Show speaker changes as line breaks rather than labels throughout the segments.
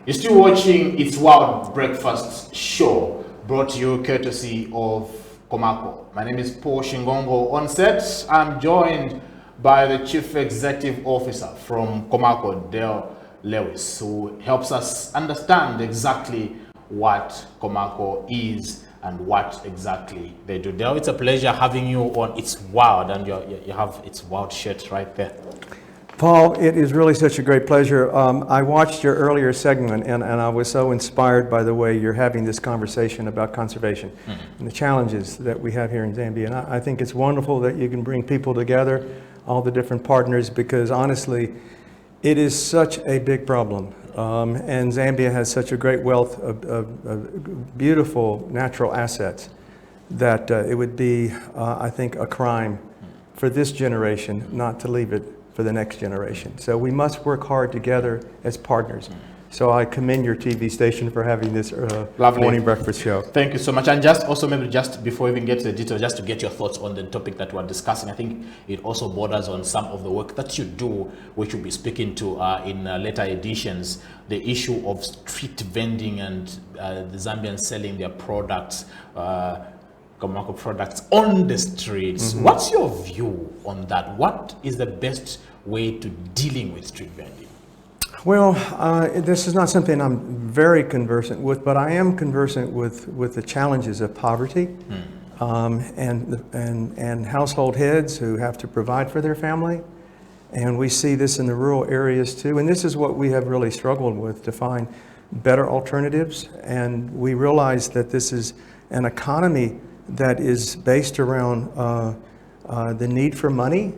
You're still watching It's Wild Breakfast Show, brought to you courtesy of Komako. My name is Paul Shingongo. On set, I'm joined by the Chief Executive Officer from Komako, Dale Lewis, who helps us understand exactly what Komako is and what exactly they do. Dale, it's a pleasure having you on It's Wild, and you have It's Wild shirt right there.
Paul, it is really such a great pleasure. I watched your earlier segment and I was so inspired by the way you're having this conversation about conservation and the challenges that we have here in Zambia. And I think it's wonderful that you can bring people together, all the different partners, because honestly, it is such a big problem. And Zambia has such a great wealth of beautiful natural assets that it would be, I think, a crime for this generation not to leave it for the next generation. So we must work hard together as partners. So I commend your TV station for having this morning breakfast show.
Thank you so much. And just also maybe just before we even get to the details, just to get your thoughts on the topic that we're discussing, I think it also borders on some of the work that you do, which we'll be speaking to in later editions, the issue of street vending and the Zambians selling their products, Komako products on the streets. What's your view on that? What is the best way to dealing with street vending?
Well, this is not something I'm very conversant with, but I am conversant with the challenges of poverty and household heads who have to provide for their family. And we see this in the rural areas too. And this is what we have really struggled with, to find better alternatives. And we realize that this is an economy that is based around the need for money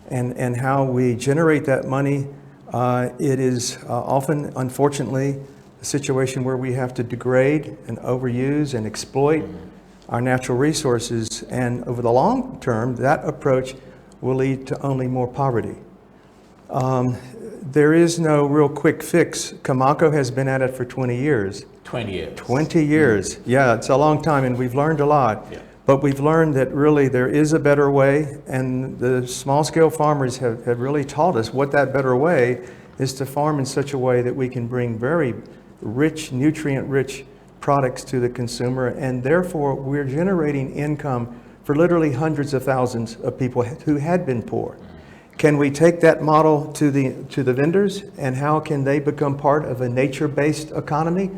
and how we generate that money. It is often, unfortunately, a situation where we have to degrade and overuse and exploit our natural resources. And over the long term, that approach will lead to only more poverty. There is no real quick fix. Komako has been at it for 20 years.
20 years.
20 years. Yeah, it's a long time, and we've learned a lot.
Yeah.
But we've learned that really there is a better way, and the small-scale farmers have really taught us what that better way is, to farm in such a way that we can bring very rich, nutrient-rich products to the consumer, and therefore we're generating income for literally hundreds of thousands of people who had been poor. Can we take that model to the vendors, and how can they become part of a nature-based economy?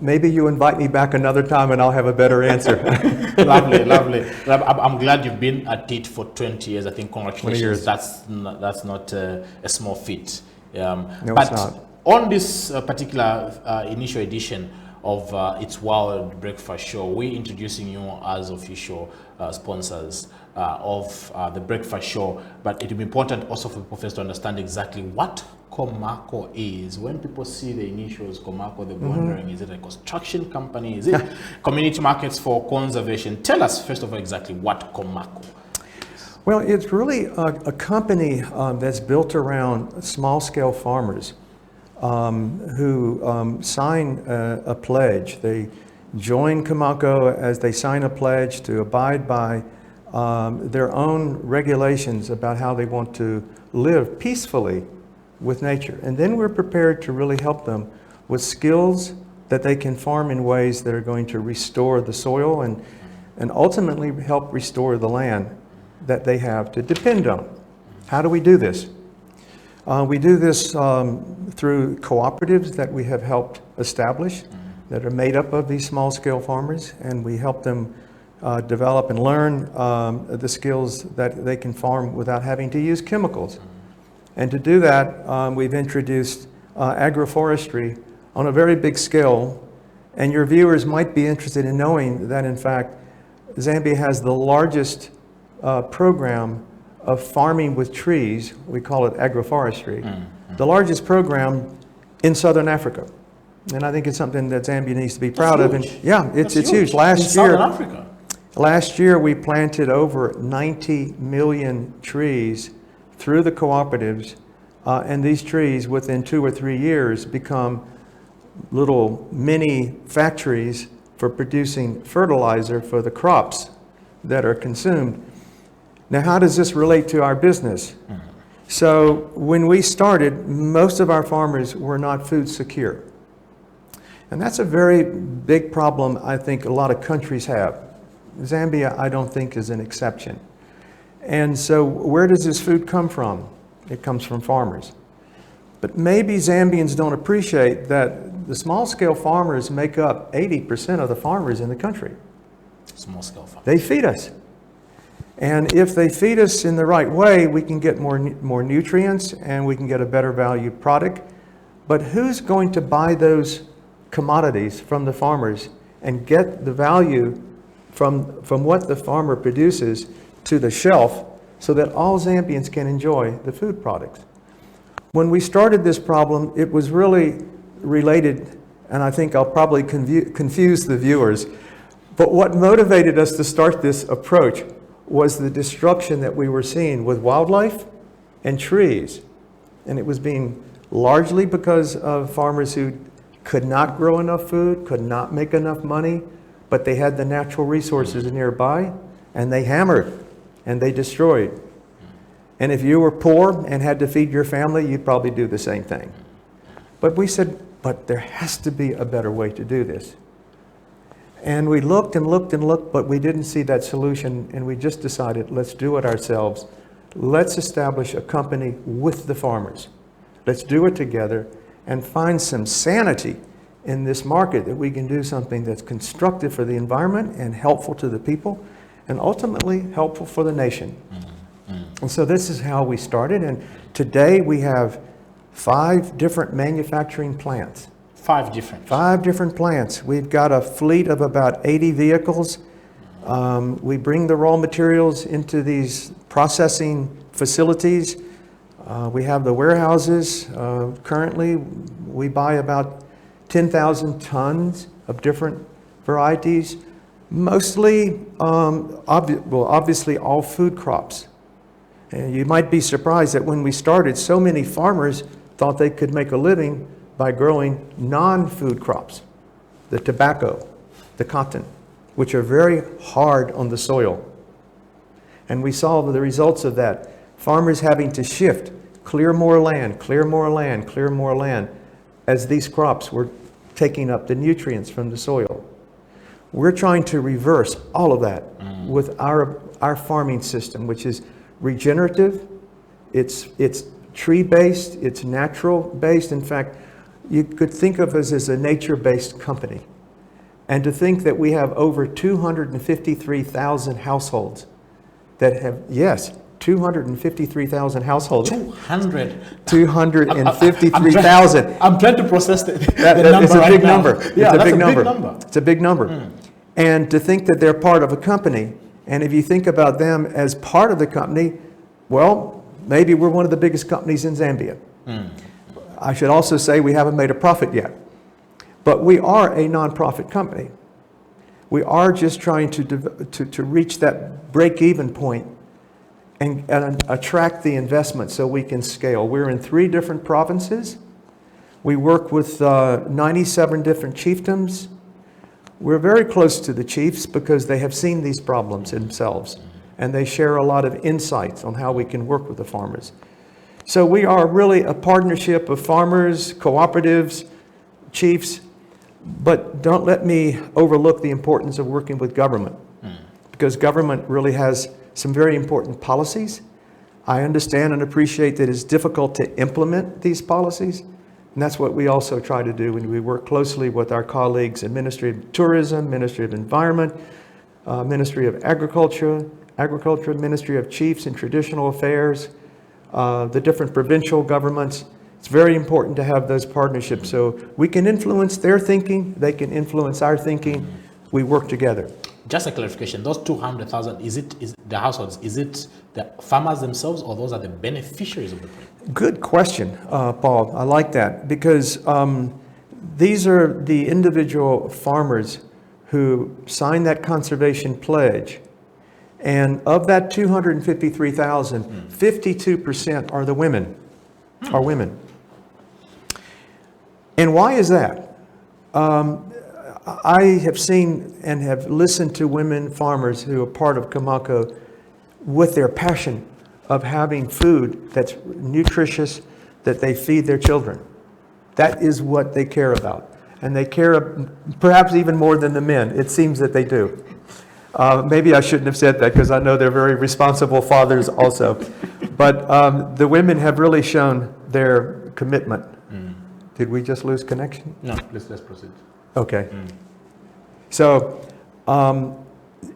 Maybe you invite me back another time and I'll have a better answer.
Lovely, lovely. I'm glad you've been at it for 20 years. I think congratulations.
20 years.
That's not a small feat.
No,
but
it's not.
On this particular initial edition of It's Wild Breakfast Show, we're introducing you as official sponsors of the breakfast show. But it will be important also for people first to understand exactly what Komako is. When people see the initials Komako, they're wondering, is it a construction company? Is it community markets for conservation? Tell us first of all exactly what Komako is.
Well, it's really a company that's built around small-scale farmers who sign a pledge. They join Komako as they sign a pledge to abide by their own regulations about how they want to live peacefully with nature. And then we're prepared to really help them with skills that they can farm in ways that are going to restore the soil and ultimately help restore the land that they have to depend on. How do we do this? We do this through cooperatives that we have helped establish that are made up of these small-scale farmers, and we help them develop and learn the skills that they can farm without having to use chemicals. And to do that, we've introduced agroforestry on a very big scale, and your viewers might be interested in knowing that, in fact, Zambia has the largest program of farming with trees. We call it agroforestry. The largest program in Southern Africa. And I think it's something that Zambia needs to be proud of. And yeah, it's huge. Last year we planted over 90 million trees through the cooperatives, and these trees within 2 or 3 years become little mini factories for producing fertilizer for the crops that are consumed. Now, how does this relate to our business? So when we started, most of our farmers were not food secure. And that's a very big problem I think a lot of countries have. Zambia, I don't think, is an exception. And so where does this food come from? It comes from farmers. But maybe Zambians don't appreciate that the small-scale farmers make up 80% of the farmers in the country.
Small-scale farmers.
They feed us. And if they feed us in the right way, we can get more nutrients and we can get a better value product. But who's going to buy those commodities from the farmers and get the value from what the farmer produces to the shelf so that all Zambians can enjoy the food products? When we started this problem, it was really related, and I think I'll probably confuse the viewers, but what motivated us to start this approach was the destruction that we were seeing with wildlife and trees. And it was being largely because of farmers who could not grow enough food, could not make enough money, but they had the natural resources nearby, and they hammered and they destroyed. And if you were poor and had to feed your family, you'd probably do the same thing. But we said, but there has to be a better way to do this. And we looked and looked and looked, but we didn't see that solution, and we just decided, let's do it ourselves. Let's establish a company with the farmers. Let's do it together and find some sanity in this market that we can do something that's constructive for the environment and helpful to the people, and ultimately helpful for the nation. And so this is how we started, and today we have 5 different manufacturing plants.
5 different?
5 different plants. We've got a fleet of about 80 vehicles. We bring the raw materials into these processing facilities. We have the warehouses. Currently, we buy about 10,000 tons of different varieties, mostly, obviously all food crops. And you might be surprised that when we started, so many farmers thought they could make a living by growing non-food crops, the tobacco, the cotton, which are very hard on the soil. And we saw the results of that. Farmers having to shift, clear more land, clear more land, clear more land, as these crops were taking up the nutrients from the soil. We're trying to reverse all of that with our farming system, which is regenerative, it's tree-based, it's natural-based. In fact, you could think of us as a nature-based company. And to think that we have over 253,000 households that have, yes, 253,000 households. 253,000.
I'm trying to process the number.
It's a big number.
Yeah,
it's a big
number.
It's a big number. And to think that they're part of a company, and if you think about them as part of the company, well, maybe we're one of the biggest companies in Zambia. I should also say we haven't made a profit yet. But we are a nonprofit company. We are just trying to reach that break-even point and attract the investment so we can scale. We're in 3 different provinces. We work with 97 different chiefdoms. We're very close to the chiefs because they have seen these problems themselves, and they share a lot of insights on how we can work with the farmers. So we are really a partnership of farmers, cooperatives, chiefs, but don't let me overlook the importance of working with government, because government really has some very important policies. I understand and appreciate that it's difficult to implement these policies, and that's what we also try to do when we work closely with our colleagues in Ministry of Tourism, Ministry of Environment, Ministry of Agriculture, Ministry of Chiefs and Traditional Affairs, the different provincial governments. It's very important to have those partnerships so we can influence their thinking, they can influence our thinking, we work together.
Just a clarification, those 200,000, is the households, is it the farmers themselves or those are the beneficiaries of the project?
Good question, Paul. I like that because these are the individual farmers who signed that conservation pledge. And of that 253,000, 52% are the women, are women. And why is that? I have seen and have listened to women farmers who are part of Kamako with their passion of having food that's nutritious, that they feed their children. That is what they care about. And they care perhaps even more than the men. It seems that they do. Maybe I shouldn't have said that because I know they're very responsible fathers also. But the women have really shown their commitment. Did we just lose connection?
No, let's proceed.
Okay. So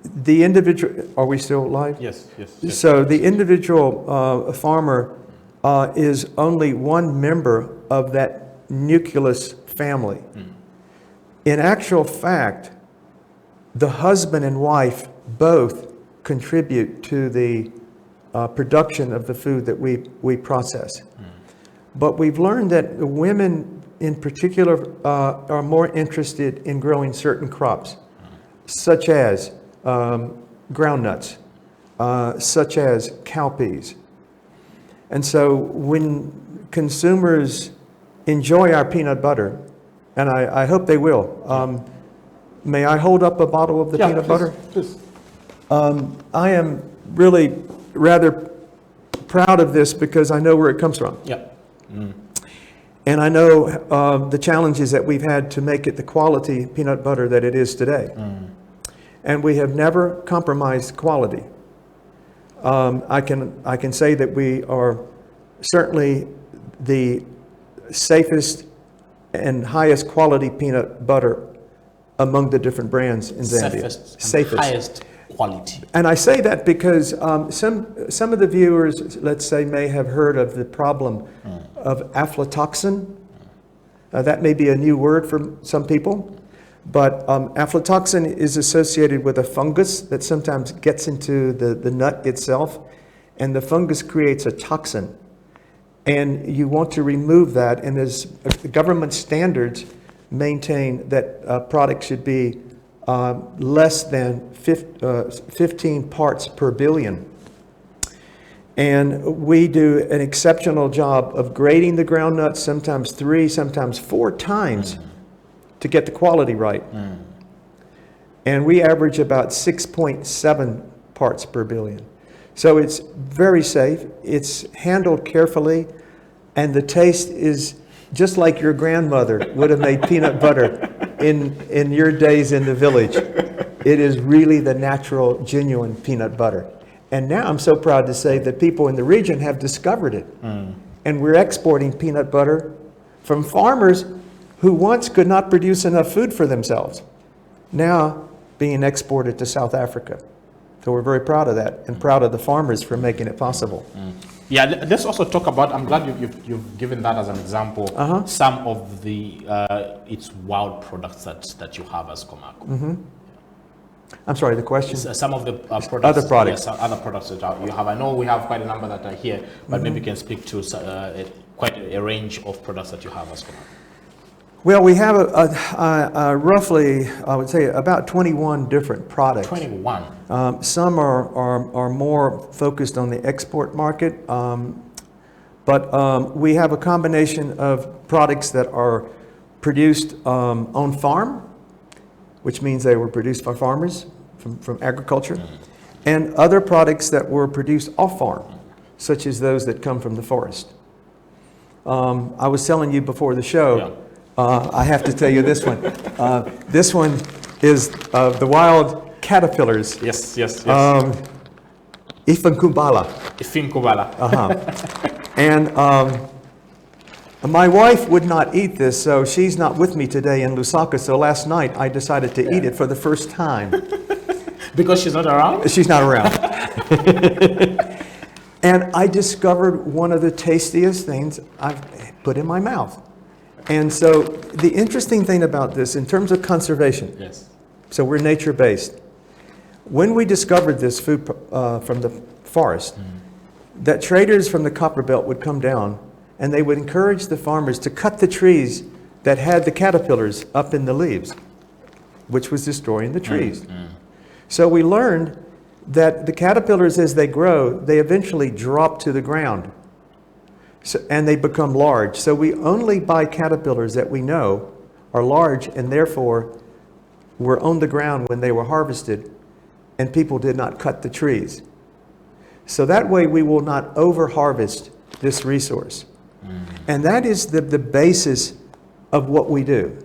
the individual, are we still live?
Yes.
So the individual farmer is only one member of that nucleus family. In actual fact, the husband and wife both contribute to the production of the food that we process. But we've learned that the women in particular are more interested in growing certain crops, such as groundnuts, such as cowpeas. And so when consumers enjoy our peanut butter, and I hope they will, may I hold up a bottle of the peanut butter?
Please.
I am really rather proud of this because I know where it comes from.
Yeah.
And I know the challenges that we've had to make it the quality peanut butter that it is today. And we have never compromised quality. I can say that we are certainly the safest and highest quality peanut butter among the different brands in Zambia.
Safest. Highest quality.
And I say that because some of the viewers, let's say, may have heard of the problem of aflatoxin. That may be a new word for some people, but aflatoxin is associated with a fungus that sometimes gets into the nut itself, and the fungus creates a toxin. And you want to remove that, and as government standards maintain that products should be less than 15 parts per billion. And we do an exceptional job of grading the groundnuts, sometimes 3, sometimes 4 times to get the quality right. And we average about 6.7 parts per billion. So it's very safe, it's handled carefully, and the taste is just like your grandmother would have made peanut butter in your days in the village. It is really the natural, genuine peanut butter. And now I'm so proud to say that people in the region have discovered it. And we're exporting peanut butter from farmers who once could not produce enough food for themselves, now being exported to South Africa. So we're very proud of that and proud of the farmers for making it possible.
Yeah, let's also talk about, I'm glad you've given that as an example, some of the its wild products that you have as Komako.
I'm sorry, the question?
Some of the products.
Other products.
Yes, other products that you have. I know we have quite a number that are here, but maybe you can speak to quite a range of products that you have as Komako.
Well, we have a roughly, I would say, about 21 different products.
21.
Some are more focused on the export market, but we have a combination of products that are produced on farm, which means they were produced by farmers from agriculture, and other products that were produced off farm, such as those that come from the forest. I was telling you before the show.
Yeah.
I have to tell you this one. This one is the wild caterpillars.
Yes.
Ifinkumbala. And my wife would not eat this, so she's not with me today in Lusaka. So last night I decided to eat it for the first time.
Because she's not around?
She's not around. And I discovered one of the tastiest things I've put in my mouth. And so the interesting thing about this, in terms of conservation, so we're nature-based. When we discovered this food from the forest, that traders from the copper belt would come down and they would encourage the farmers to cut the trees that had the caterpillars up in the leaves, which was destroying the trees. So we learned that the caterpillars, as they grow, they eventually drop to the ground. And they become large. So we only buy caterpillars that we know are large and therefore were on the ground when they were harvested, and people did not cut the trees. So that way we will not over-harvest this resource. And that is the basis of what we do.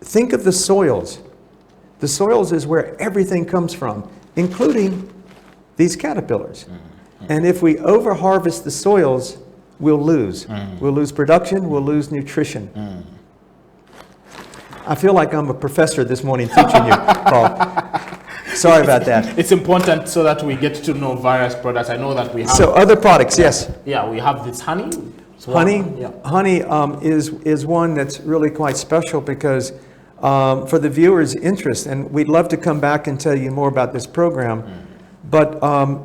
Think of the soils. The soils is where everything comes from, including these caterpillars. And if we over-harvest the soils, we'll lose. We'll lose production, we'll lose nutrition. I feel like I'm a professor this morning teaching you, Paul. Sorry about that.
It's important so that we get to know various products. I know that we have...
So other products, yes.
Yeah, we have this honey.
Honey is one that's really quite special because for the viewers' interest, and we'd love to come back and tell you more about this program, but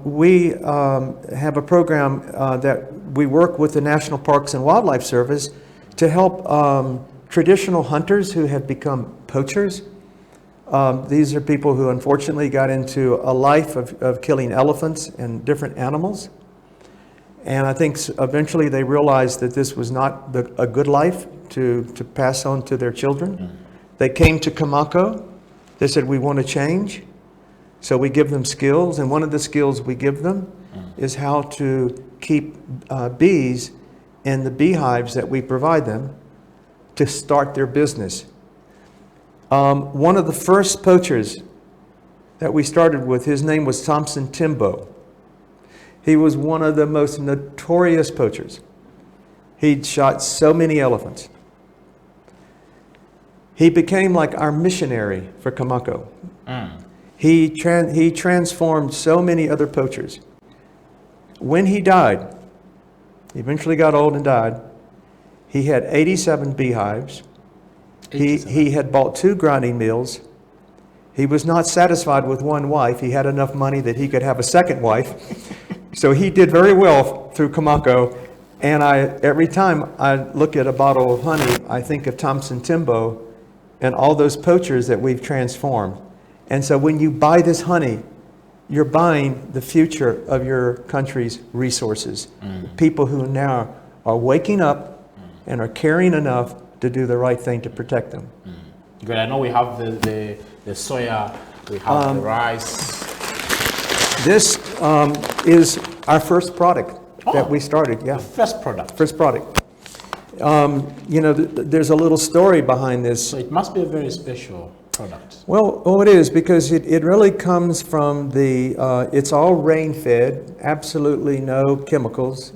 we have a program that we work with the National Parks and Wildlife Service to help traditional hunters who have become poachers. These are people who unfortunately got into a life of killing elephants and different animals. And I think eventually they realized that this was not a good life to pass on to their children. They came to Kamako. They said, we want to change. So we give them skills. And one of the skills we give them is how to keep bees in the beehives that we provide them to start their business. One of the first poachers that we started with, his name was Thompson Timbo. He was one of the most notorious poachers. He'd shot so many elephants. He became like our missionary for Kamako. He transformed so many other poachers. When he died, he eventually got old and died, he had 87 beehives. He had bought 2 grinding mills. He was not satisfied with one wife. He had enough money that he could have a second wife. So he did very well through Kamako. And every time I look at a bottle of honey, I think of Thompson Timbo and all those poachers that we've transformed. And so when you buy this honey, you're buying the future of your country's resources. People who now are waking up and are caring enough to do the right thing to protect them.
Good. I know we have the soya, we have the rice.
This is our first product that we started. Yeah.
The first product.
First product. You know, there's a little story behind this.
So it must be a very special product.
Well, it is because it really comes from it's all rain-fed, absolutely no chemicals.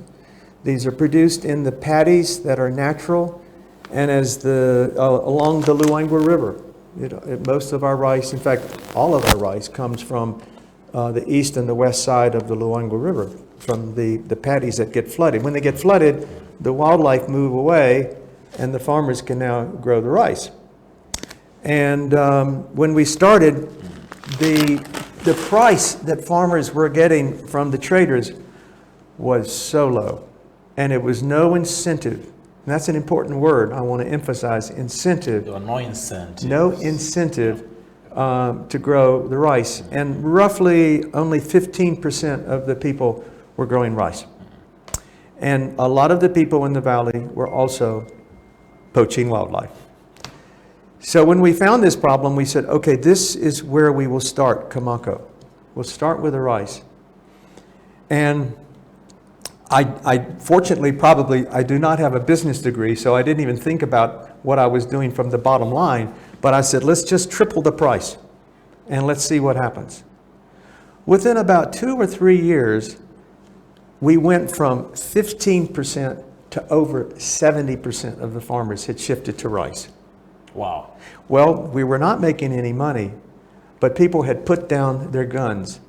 These are produced in the paddies that are natural and along the Luangwa River. Most of our rice, in fact, all of our rice comes from the east and the west side of the Luangwa River, from the paddies that get flooded. When they get flooded, the wildlife move away and the farmers can now grow the rice. And when we started, the price that farmers were getting from the traders was so low, and it was no incentive. And that's an important word. I want to emphasize incentive.
There were no incentive.
No incentive to grow the rice. And roughly only 15% of the people were growing rice. And a lot of the people in the valley were also poaching wildlife. So when we found this problem, we said, okay, this is where we will start Kamako. We'll start with the rice. And I fortunately, probably, I do not have a business degree, so I didn't even think about what I was doing from the bottom line. But I said, let's just triple the price and let's see what happens. Within about 2 or 3 years, we went from 15% to over 70% of the farmers had shifted to rice.
Wow.
Well, we were not making any money, but people had put down their guns.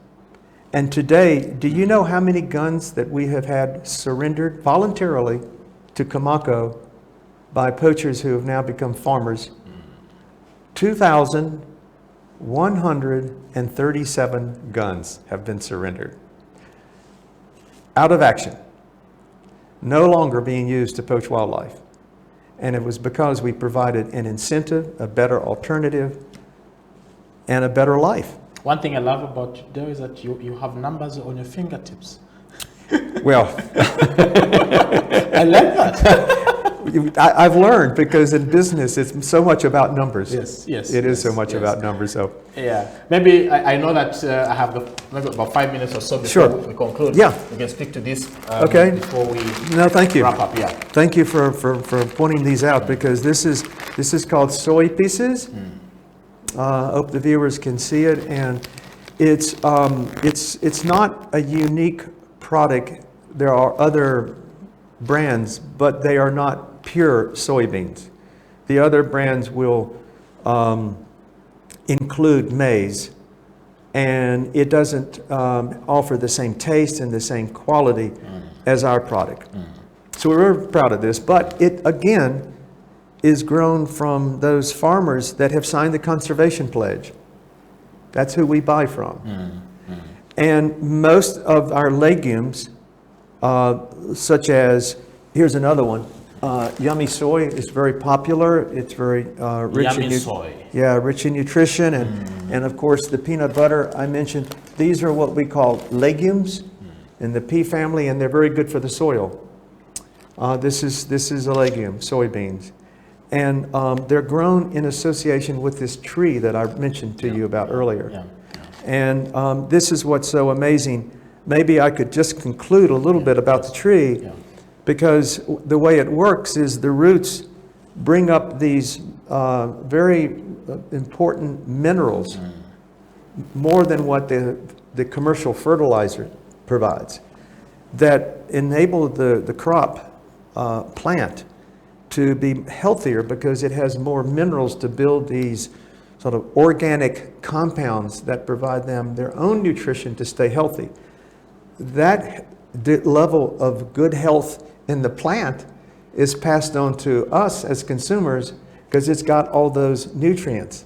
And today, do you know how many guns that we have had surrendered voluntarily to Kamako by poachers who have now become farmers? 2,137 guns have been surrendered. Out of action. No longer being used to poach wildlife. And it was because we provided an incentive, a better alternative, and a better life.
One thing I love about you there is that you have numbers on your fingertips.
Well,
I like that.
I've learned, because in business it's so much about numbers.
Yes.
It is so much about numbers. So
yeah, maybe I know that I have maybe about 5 minutes or so before
Sure.
we conclude.
Yeah.
We can speak to this
Okay.
before we
no, thank you.
wrap up. Yeah.
Thank you for pointing these out, because this is called soy pieces. Hope the viewers can see it, and it's not a unique product. There are other brands, but they are not pure soybeans. The other brands will include maize, and it doesn't offer the same taste and the same quality as our product. So we're very proud of this, but it again is grown from those farmers that have signed the conservation pledge. That's who we buy from. And most of our legumes, such as, here's another one, Yummy Soy is very popular. It's very rich
Yummy soy.
Yeah, rich in nutrition, and of course the peanut butter I mentioned. These are what we call legumes in the pea family, and they're very good for the soil. This is a legume, soybeans, and they're grown in association with this tree that I mentioned to you about earlier. And this is what's so amazing. Maybe I could just conclude a little bit about the tree, because the way it works is the roots bring up these very important minerals, more than what the commercial fertilizer provides, that enable the crop plant to be healthier, because it has more minerals to build these sort of organic compounds that provide them their own nutrition to stay healthy. That level of good health in the plant is passed on to us as consumers, because it's got all those nutrients.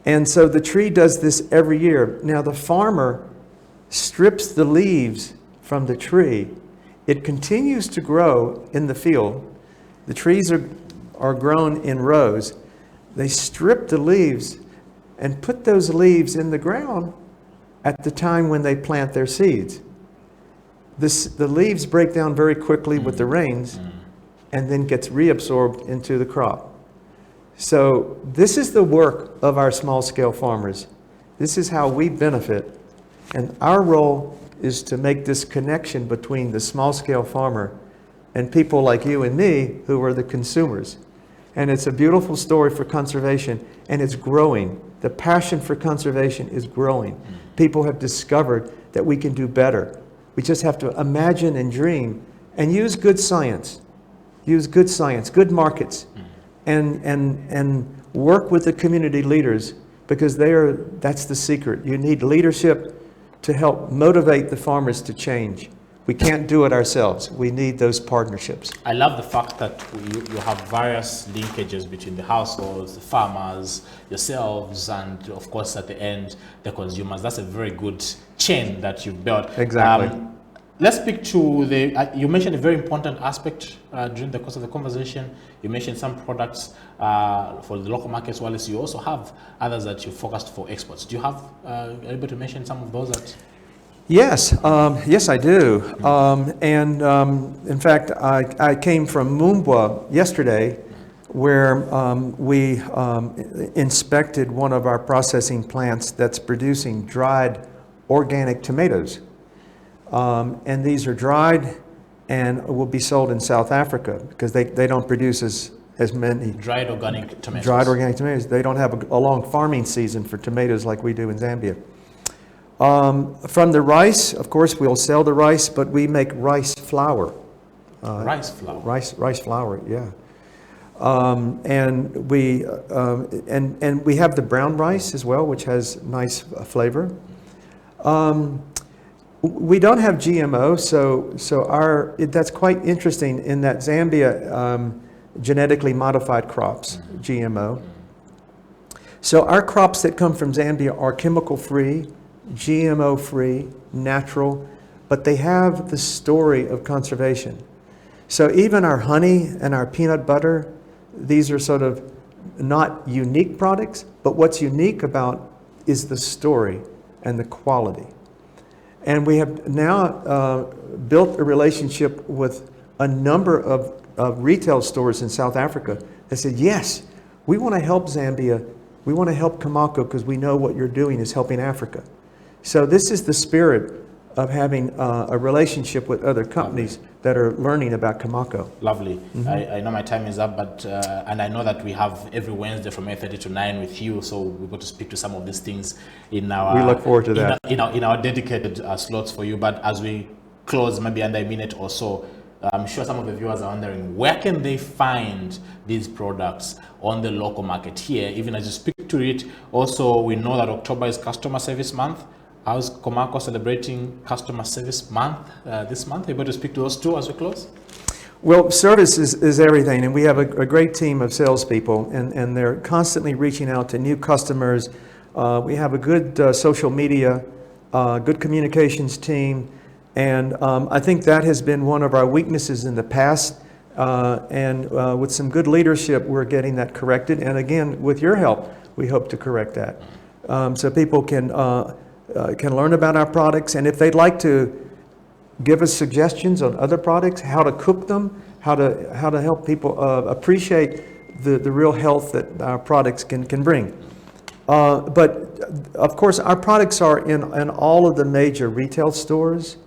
And so the tree does this every year. Now the farmer strips the leaves from the tree. It continues to grow in the field. The trees are grown in rows. They strip the leaves and put those leaves in the ground at the time when they plant their seeds. The leaves break down very quickly with the rains, and then gets reabsorbed into the crop. So this is the work of our small-scale farmers. This is how we benefit. And our role is to make this connection between the small-scale farmer and people like you and me, who are the consumers. And it's a beautiful story for conservation, and it's growing. The passion for conservation is growing. People have discovered that we can do better. We just have to imagine and dream and use good science. Use good science, good markets, and work with the community leaders, because that's the secret. You need leadership to help motivate the farmers to change. We can't do it ourselves. We need those partnerships.
I love the fact that you have various linkages between the households, the farmers, yourselves, and of course at the end, the consumers. That's a very good chain that you've built.
Exactly.
Let's speak to you mentioned a very important aspect during the course of the conversation. You mentioned some products for the local markets, while you also have others that you focused for exports. Do you have, are you able to mention some of those that?
Yes, yes I do. In fact, I came from Mumbwa yesterday, where we inspected one of our processing plants that's producing dried organic tomatoes. And these are dried and will be sold in South Africa, because they don't produce as many
dried organic tomatoes.
Dried organic tomatoes. They don't have a long farming season for tomatoes like we do in Zambia. From the rice, of course, we'll sell the rice, but we make rice flour.
Rice flour.
Rice flour, yeah. And we have the brown rice as well, which has nice flavor. We don't have GMO, so that's quite interesting in that Zambia genetically modified crops, GMO. So our crops that come from Zambia are chemical-free, GMO-free, natural, but they have the story of conservation. So even our honey and our peanut butter, these are sort of not unique products, but what's unique about is the story and the quality. And we have now built a relationship with a number of retail stores in South Africa that said, yes, we want to help Zambia. We want to help Komako because we know what you're doing is helping Africa. So this is the spirit of having a relationship with other companies that are learning about Komako.
Lovely. I know my time is up, but and I know that we have every Wednesday from 8:30 to 9 with you, so we're going to speak to some of these things in our.
We look forward to that.
In our dedicated slots for you. But as we close, maybe under a minute or so, I'm sure some of the viewers are wondering, where can they find these products on the local market here, even as you speak to it? Also, we know that October is Customer Service Month. How's Komako celebrating Customer Service Month this month? Able to speak to those two as we close?
Well, service is everything, and we have a great team of salespeople, and they're constantly reaching out to new customers. We have a good social media, good communications team, and I think that has been one of our weaknesses in the past. And with some good leadership, we're getting that corrected. And again, with your help, we hope to correct that. So people can learn about our products, and if they'd like to give us suggestions on other products, how to cook them, how to help people appreciate the real health that our products can bring. But of course, our products are in all of the major retail stores.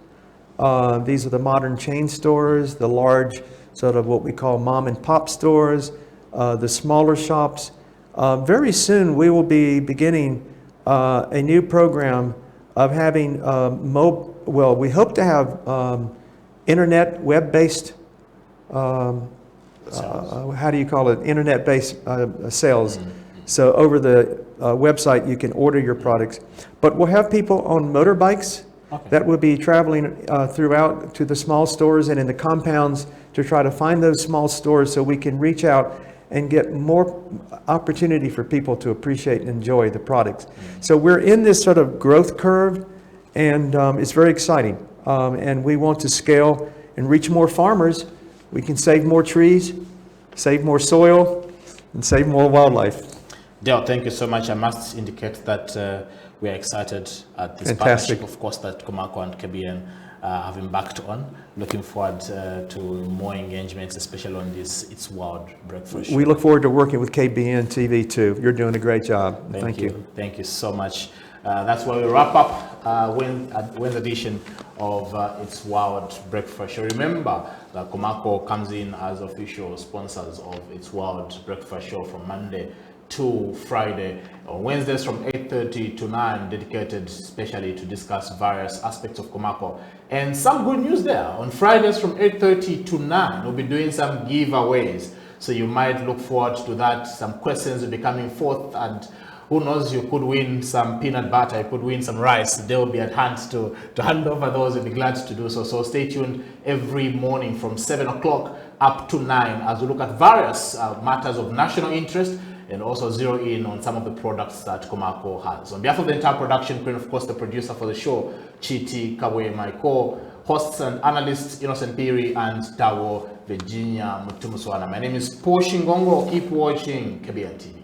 These are the modern chain stores, the large sort of what we call mom and pop stores, the smaller shops. Very soon we will be beginning a new program of having well, we hope to have internet web-based how do you call it, internet-based sales. So over the website you can order your products, but we'll have people on motorbikes that will be traveling throughout to the small stores and in the compounds to try to find those small stores so we can reach out and get more opportunity for people to appreciate and enjoy the products. So we're in this sort of growth curve, and it's very exciting. And we want to scale and reach more farmers. We can save more trees, save more soil, and save more wildlife.
Dale, thank you so much. I must indicate that we are excited at this partnership, of course, that Komako and KBN have embarked on. Looking forward to more engagements, especially on this It's Wild breakfast show.
We look forward to working with KBN TV too. You're doing a great job. Thank you.
Thank you so much. That's where we wrap up Wednesday's edition of It's Wild breakfast show. Remember that Komako comes in as official sponsors of It's Wild breakfast show from Monday to Friday. On Wednesdays from 8:30 to 9, dedicated especially to discuss various aspects of Komako. And some good news there. On Fridays from 8:30 to 9, we'll be doing some giveaways. So you might look forward to that. Some questions will be coming forth, and who knows, you could win some peanut butter, you could win some rice. They will be at hand to hand over those. We'll be glad to do so. So stay tuned every morning from 7 o'clock up to 9 as we look at various matters of national interest, and also zero in on some of the products that Komako has. On behalf of the entire production crew, and of course the producer for the show, Chiti Kawe, my co-hosts and analysts, Innocent Piri and Tawo Virginia Mutumuswana. My name is Paul Shingongo. Keep watching KBN TV.